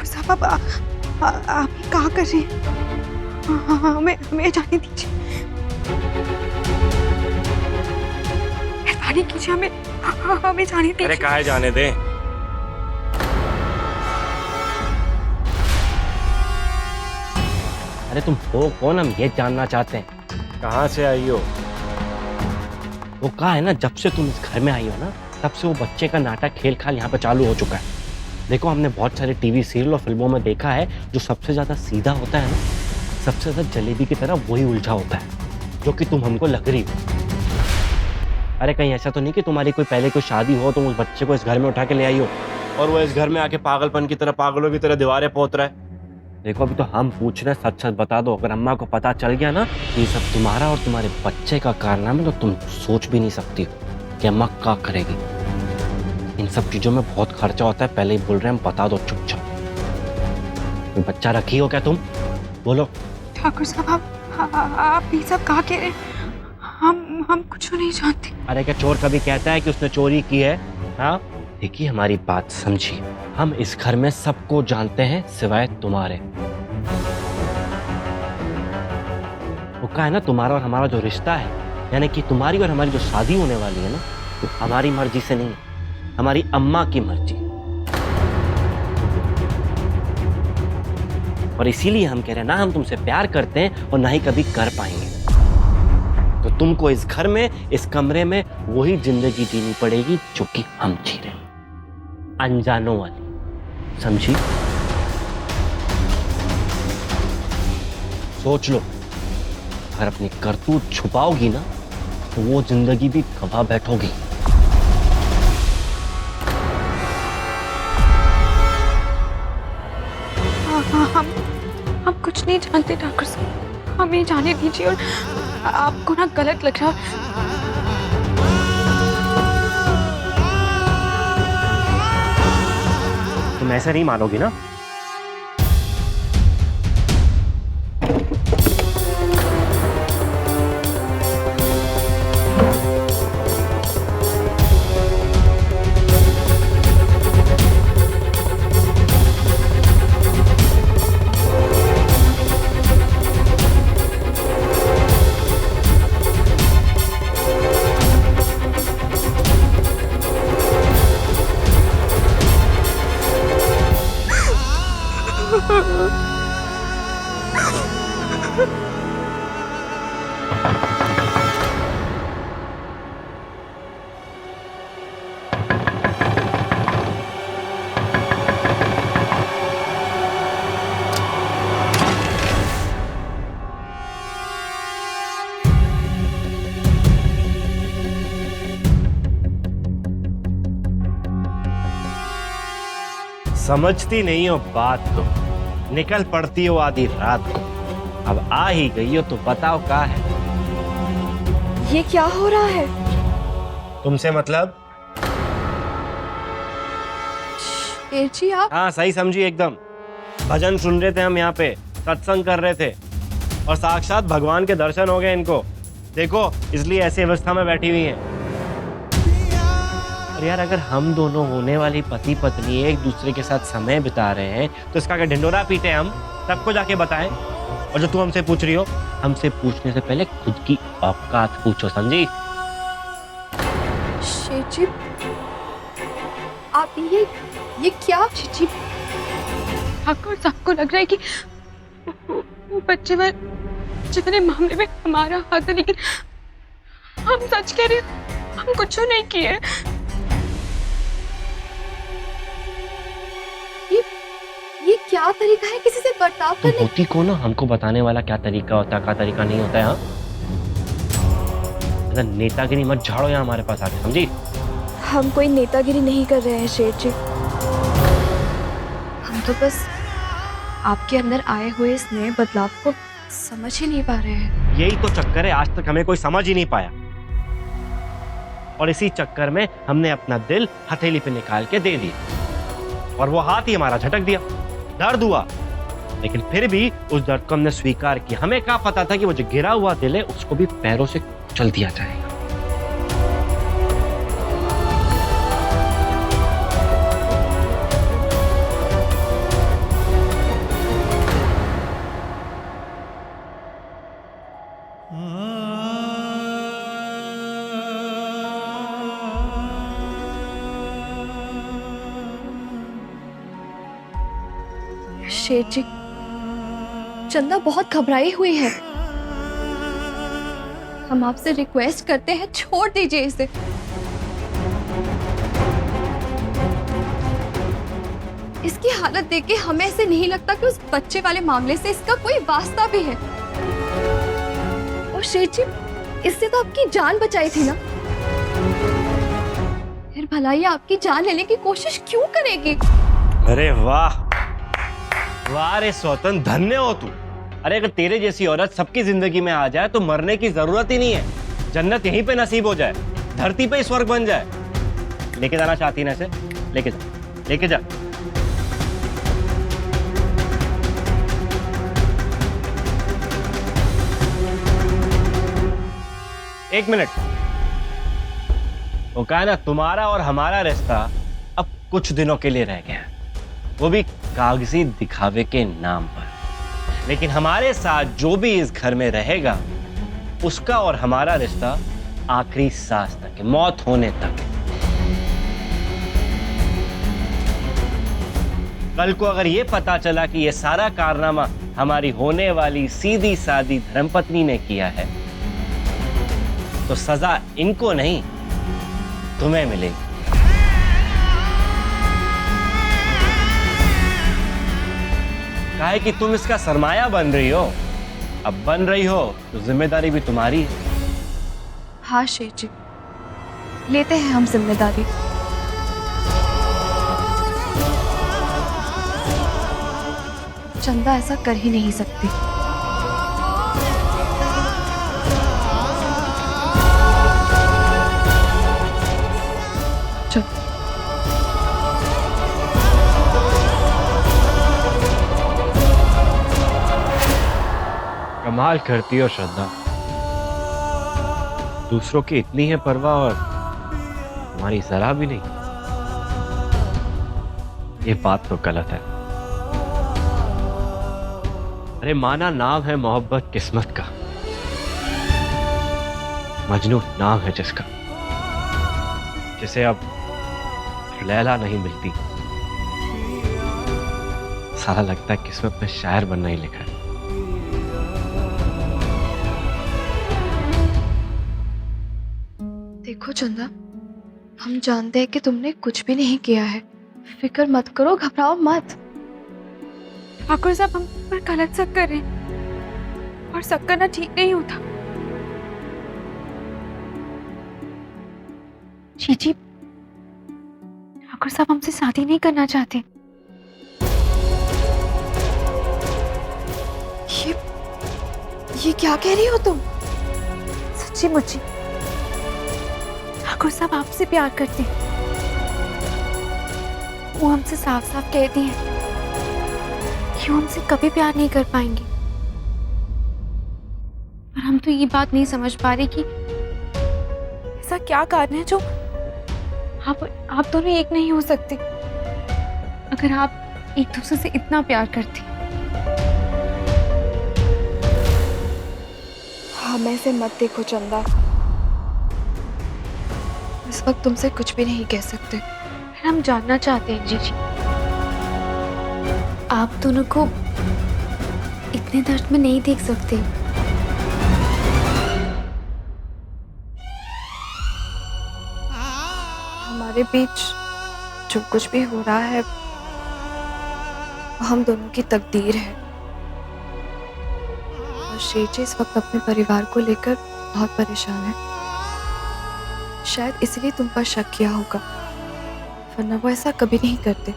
साहब आप ये कहाँ कर रही हैं? हमें जाने दीजिए, मेहरबानी कीजिए, हमें जाने दीजिए। अरे काहे जाने दे? अरे तुम हो कौन, हम ये जानना चाहते हैं। कहाँ से आई हो? वो कहा है ना, जब से तुम इस घर में आई हो ना, तब से वो बच्चे का नाटक खेल खाल यहाँ पे चालू हो चुका है। देखो, हमने बहुत सारे टीवी सीरियल और फिल्मों में देखा है, जो सबसे ज्यादा सीधा होता है ना, सबसे ज्यादा जलेबी की तरह वही उलझा होता है, जो कि तुम हमको लग रही हो। अरे कहीं ऐसा तो नहीं कि तुम्हारी कोई पहले कोई शादी हो, तुम उस बच्चे को इस घर में उठा के ले आई हो और वो इस घर में आके पागलपन की तरह, पागलों की तरह दीवारें पोत रहा है। देखो, अभी तो हम पूछ रहे हैं, सच सच बता दो। अगर अम्मा को पता चल गया ना कि ये सब तुम्हारा और तुम्हारे बच्चे का कारनामा, तो तुम सोच भी नहीं सकती हो कि अम्मा क्या करेगी। इन सब चीजों में बहुत खर्चा होता है, पहले ही बोल रहे हैं, हम बता दो चुपचाप। कोई बच्चा रखी हो क्या तुम? बोलो। ठाकुर साहब, आप ये सब कहा कह रहे हैं? हम कुछ नहीं जानते। अरे क्या चोर कभी कहता है कि उसने चोरी की है? हाँ, देखिए हमारी बात समझिए, हम इस घर में सबको जानते हैं सिवाय तुम्हारे। वो कहा है ना, तुम्हारा और हमारा जो रिश्ता है, यानी कि तुम्हारी और हमारी जो शादी होने वाली है ना, तो हमारी मर्जी से नहीं, हमारी अम्मा की मर्जी। और इसीलिए हम कह रहे हैं ना, हम तुमसे प्यार करते हैं और ना ही कभी कर पाएंगे। तो तुमको इस घर में, इस कमरे में वही जिंदगी जीनी पड़ेगी जो कि हम जी रहे हैं, अनजानों वाली, समझी? सोच लो, अगर अपनी करतूत छुपाओगी ना, तो वो जिंदगी भी गवा बैठोगी। हम कुछ नहीं जानते ठाकुर साहब, हमें जाने दीजिए। और आपको ना गलत लग रहा, तुम ऐसे नहीं मानोगी ना? समझती नहीं हो बात को, निकल पड़ती हो आधी रात को। अब आ ही गई हो तो बताओ क्या है? ये क्या हो रहा है? तुमसे मतलब? शेर जी आप? हाँ सही समझी एकदम। भजन सुन रहे थे हम यहाँ पे, सत्संग कर रहे थे और साक्षात भगवान के दर्शन हो गए इनको। देखो, इसलिए ऐसी अवस्था में बैठी हुई हैं। और यार, अगर हम दोनों होने वाली पति पत्नी एक दूसरे के साथ समय बिता रहे हैं, तो इसका अगर ढिंडोरा पीटे हम, सबको जाके बताएं। और जो तू हमसे पूछ रही हो, हमसे पूछने से पहले खुद की औकात पूछो, समझी? शेर जी, आप ये क्या? जी ठाकुर साहब को लग रहा है कि वो बच्चे वाले मामले में हमारा हाथ है, लेकिन हम सच कह रहे हैं, हम कुछ नहीं किए। ये क्या तरीका है किसी से बर्ताव तुम करने? होती को ना हमको बताने वाला क्या तरीका होता है, क्या तरीका नहीं होता है। हाँ, अगर नेतागिरी मत झाड़ो यहाँ हमारे पास आके, समझी? हम कोई नेतागिरी नहीं कर रहे हैं शेर जी, हम तो बस आपके अंदर आए हुए इस नए बदलाव को समझ ही नहीं पा रहे हैं। यही तो चक्कर है, आज तक हमें कोई समझ ही नहीं पाया। और इसी चक्कर में हमने अपना दिल हथेली पे निकाल के दे दिया और वो हाथ ही हमारा झटक दिया। दर्द हुआ, लेकिन फिर भी उस दर्द को हमने स्वीकार किया। हमें क्या पता था कि वो जो गिरा हुआ दिल है उसको भी पैरों से कुचल दिया जाएगा। शेठ जी, चंदा बहुत घबराई हुई है। हम आपसे रिक्वेस्ट करते हैं, छोड़ दीजिए इसे। इसकी हालत देख के हमें ऐसे नहीं लगता कि उस बच्चे वाले मामले से इसका कोई वास्ता भी है। और शेठ जी, इससे तो आपकी जान बचाई थी ना, फिर भला ये आपकी जान लेने की कोशिश क्यों करेगी? अरे वाह वाह रे स्वतंत्र, धन्य हो तू। अरे अगर तेरे जैसी औरत सबकी जिंदगी में आ जाए तो मरने की जरूरत ही नहीं है, जन्नत यहीं पे नसीब हो जाए, धरती पे ही स्वर्ग बन जाए। लेके जाना चाहती ना इसे? लेके जा, लेके जा। एक मिनट, वो कहा ना, तुम्हारा और हमारा रिश्ता अब कुछ दिनों के लिए रह गया है, वो भी कागजी दिखावे के नाम पर। लेकिन हमारे साथ जो भी इस घर में रहेगा, उसका और हमारा रिश्ता आखिरी सांस तक है, मौत होने तक है। कल को अगर ये पता चला कि ये सारा कारनामा हमारी होने वाली सीधी सादी धर्मपत्नी ने किया है, तो सजा इनको नहीं, तुम्हें मिलेगी। काहे कि तुम इसका सरमाया बन रही हो, अब बन रही हो तो जिम्मेदारी भी तुम्हारी है। हाँ शेठ जी, लेते हैं हम जिम्मेदारी। चंदा ऐसा कर ही नहीं सकती। चलो। कमाल करती हो श्रद्धा, दूसरों की इतनी है परवाह और तुम्हारी जरा भी नहीं। ये बात तो गलत है। अरे माना नाम है मोहब्बत किस्मत का, मजनू नाम है जिसका, जिसे अब लैला नहीं मिलती। सारा लगता है किस्मत में शायर बनना ही लिखा है। देखो चंदा, हम जानते हैं कि तुमने कुछ भी नहीं किया है, फिक्र मत करो, घबराओ मत। ठाकुर साहब, हम पर गलत शक कर रहे हैं और शक करना ठीक नहीं होता। जी ठाकुर साहब हमसे शादी नहीं करना चाहते। ये क्या कह रही हो तुम? सच्ची मुच्ची ठाकुर साहब आपसे प्यार करते हैं। वो हमसे साफ साफ कहती हैं कि वो हमसे कभी प्यार नहीं कर पाएंगे। पर हम तो ये बात नहीं समझ पा रहे कि ऐसा क्या कारण है जो आप दोनों एक नहीं हो सकते। अगर आप एक दूसरे से इतना प्यार करते। हमें ऐसे मत देखो चंदा, इस वक्त तुमसे कुछ भी नहीं कह सकते। हम जानना चाहते हैं जी, आप दोनों को इतने दर्द में नहीं देख सकते। हमारे बीच जो कुछ भी हो रहा है वो हम दोनों की तकदीर है। और शेठ जी इस वक्त अपने परिवार को लेकर बहुत परेशान है। शायद इसलिए तुम पर शक किया होगा, वरना वो ऐसा कभी नहीं करते।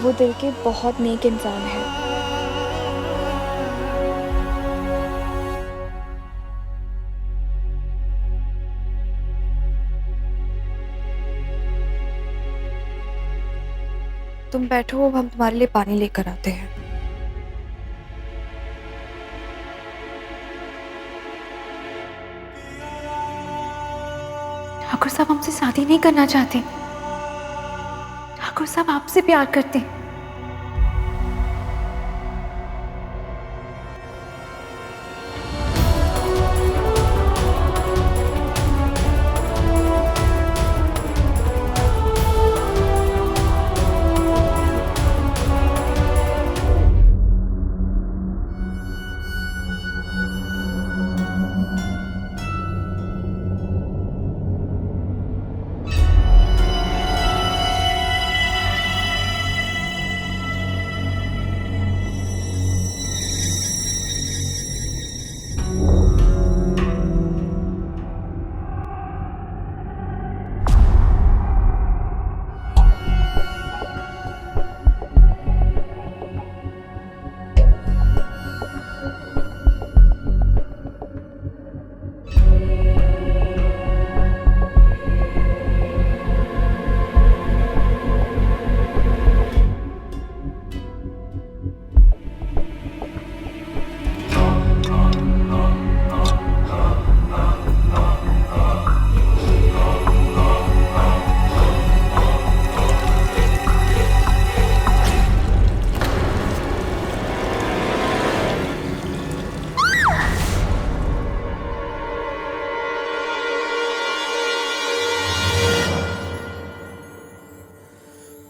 वो दिल के बहुत नेक इंसान है। तुम बैठो, अब हम तुम्हारे लिए पानी लेकर आते हैं। ठाकुर साहब हमसे शादी नहीं करना चाहते। ठाकुर साहब आपसे प्यार करते।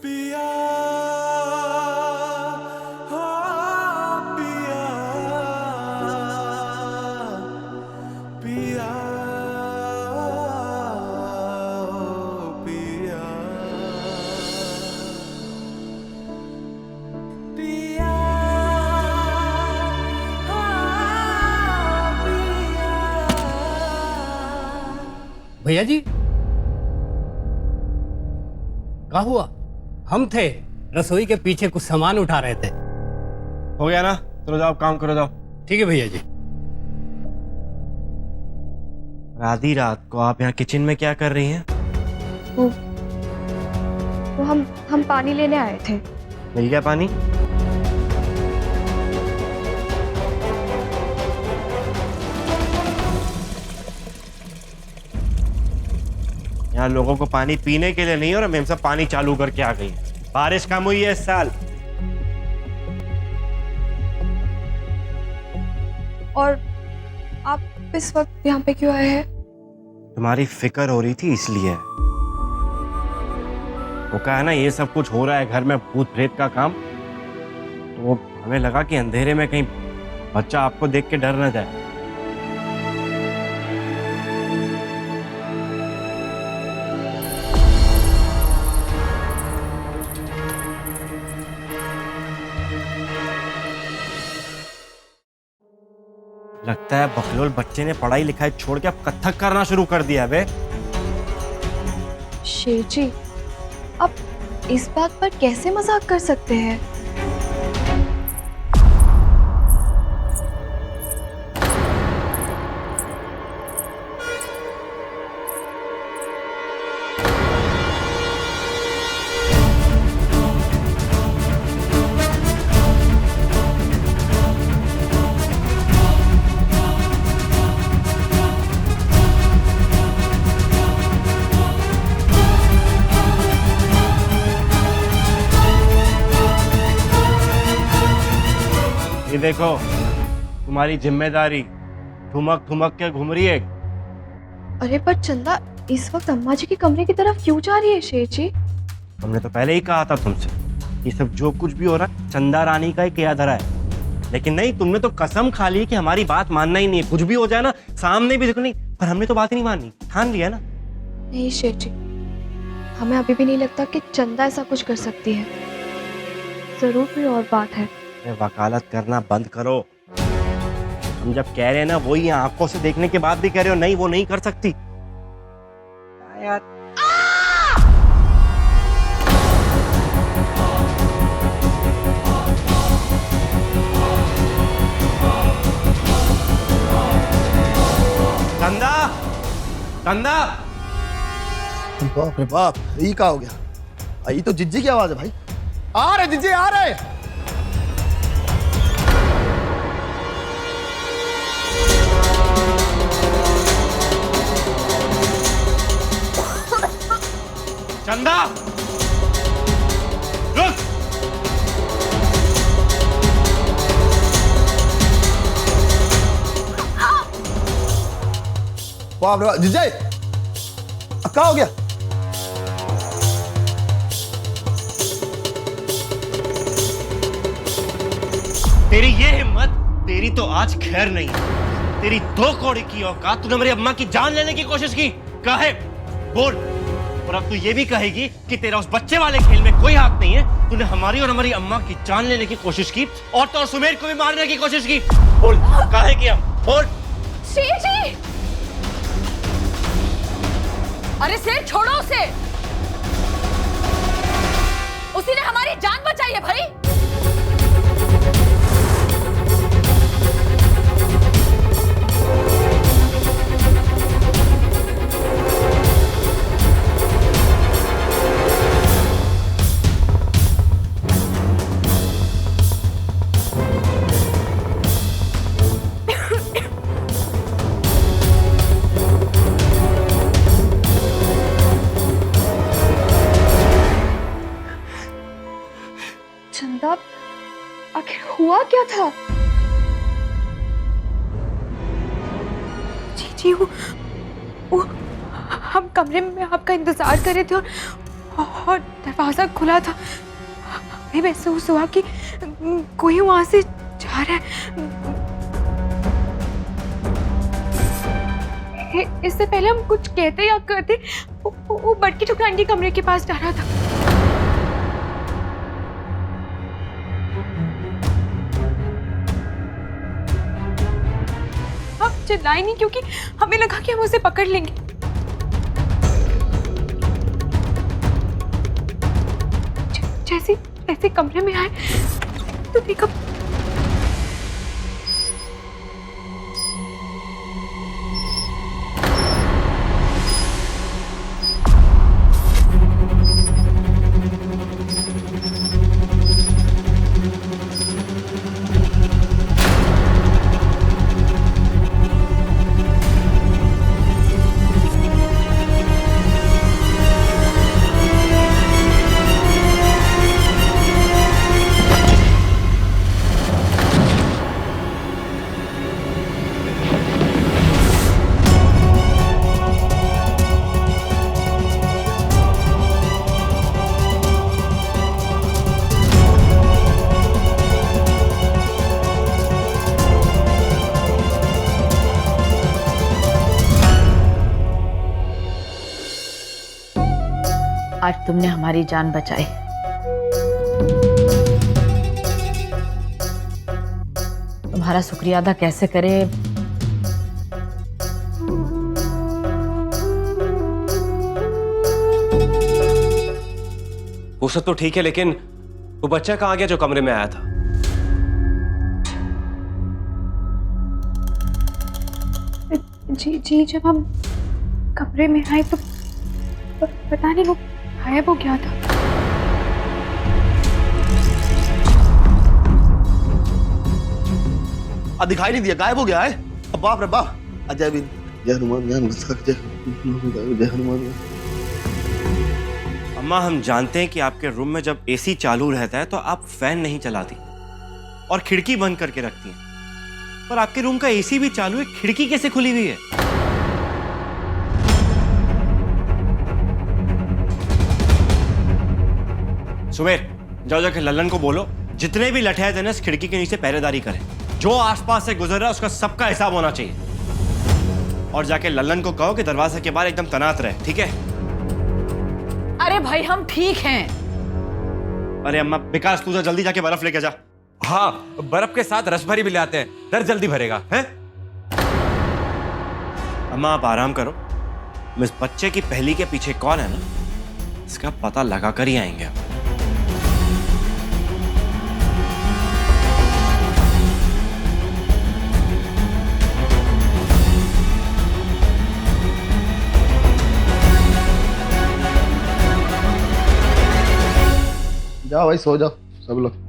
पिया हो पिया पिया हो पिया पिया हो पिया। भैया जी क्या हुआ? हम थे रसोई के पीछे कुछ सामान उठा रहे थे। हो गया ना, चलो जाओ काम करो, जाओ। ठीक है भैया जी। आधी रात को आप यहाँ किचन में क्या कर रही हैं? वो हम पानी लेने आए थे। मिल गया पानी? यहाँ लोगों को पानी पीने के लिए नहीं और हम सब पानी चालू करके आ गई। बारिश कम हुई है इस साल। और आप इस वक्त यहाँ पे क्यों आए हैं? तुम्हारी फिक्र हो रही थी इसलिए। वो कहा है ना, ये सब कुछ हो रहा है घर में, भूत प्रेत का काम, तो हमें लगा कि अंधेरे में कहीं बच्चा आपको देख के डर न जाए। लगता है बकलोल बच्चे ने पढ़ाई लिखाई छोड़ के अब कथक करना शुरू कर दिया है। शेर जी, आप इस बात पर कैसे मजाक कर सकते हैं? ये देखो तुम्हारी जिम्मेदारी, ठुमक ठुमक के घूम रही है। अरे पर चंदा इस वक्त अम्मा जी के कमरे की तरफ क्यों जा रही है शेर जी? हमने तो पहले ही कहा था तुमसे, ये सब जो कुछ भी हो रहा है चंदा रानी का ही किया धरा है। लेकिन नहीं, तुमने तो कसम खा ली कि हमारी बात मानना ही नहीं है। कुछ भी हो जाए ना, सामने भी देखो नहीं, पर हमने तो बात ही नहीं मानी, ठान लिया ना। नहीं शेर जी, हमें अभी भी नहीं लगता कि चंदा ऐसा कुछ कर सकती है। जरूर कोई और बात है। वकालत करना बंद करो। हम जब कह रहे हैं ना, वही आंखों से देखने के बाद भी कह रहे हो नहीं, वो नहीं कर सकती यार। कंदा, कंदा। बाप रे बाप, ये क्या हो गया? ये तो जिज्जी की आवाज है भाई। आ रहे जिज्जी, आ रहे। चंदा रुक। बाप रे जिज्जी, क्या हो गया? तेरी ये हिम्मत, तेरी तो आज खैर नहीं। तेरी 2 कौड़ी की औकात, तूने मेरी अम्मा की जान लेने की कोशिश की। कहे बोल। और अब तू ये भी कहेगी कि तेरा उस बच्चे वाले खेल में कोई हाथ नहीं है। तूने हमारी और हमारी अम्मा की जान लेने की कोशिश की और तो और सुमेर को भी मारने की कोशिश की। बोल, काहे किया? बोल। शेर जी! अरे शेर छोड़ो उसे। उसी ने हमारी जान बचाई है भाई। चंदा, आखिर हुआ क्या था? जी वो हम कमरे में आपका इंतजार कर रहे थे और और दरवाजा खुला था। हमें महसूस हुआ कि कोई वहां से जा रहा है। इससे पहले हम कुछ कहते या करते वो बड़की ठुकरान के कमरे के पास जा रहा था। हम चिल्लाए नहीं क्योंकि हमें लगा कि हम उसे पकड़ लेंगे। जैसे कमरे में आए तो देखा आज तुमने हमारी जान बचाई। तुम्हारा शुक्रिया अदा कैसे करे। वो सब तो ठीक है, लेकिन वो बच्चा कहाँ गया जो कमरे में आया था? जी जब हम कमरे में आए तो पता नहीं वो गायब हो गया था। दिखाई नहीं दिया, गायब हो गया है। अब बाप रे बाप। अजय बिन जय हनुमान ज्ञान घसक जय हनुमान। अम्मा, हम जानते हैं कि आपके रूम में जब एसी चालू रहता है तो आप फैन नहीं चलाती और खिड़की बंद करके रखती हैं, पर आपके रूम का एसी भी चालू है, खिड़की कैसे खुली हुई है? सुबेर, जाओ जाके लल्लन को बोलो जितने भी लठे थे ना इस खिड़की के नीचे पहरेदारी करें। जो आसपास से गुजर रहा है उसका सबका हिसाब होना चाहिए। और जाके लल्लन को कहो कि दरवाजे के बाहर एकदम तैनात रहे, ठीक है? अरे भाई हम ठीक हैं। अरे अम्मा, विकास तू जल्दी जाके बर्फ लेके जा। हाँ, बर्फ के साथ रसभरी भी ले आते हैं, दर जल्दी भरेगा हैं? अम्मा आप आराम करो, इस बच्चे की पहली के पीछे कौन है ना, इसका पता लगा कर ही आएंगे। जाओ भाई, सो जाओ सब लोग।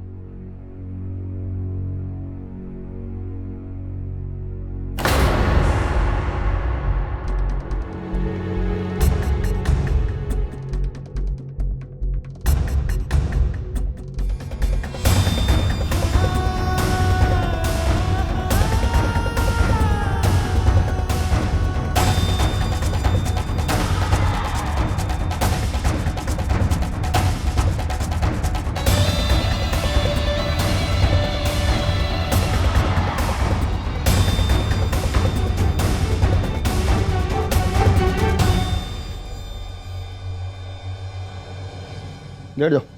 लेट जाओ।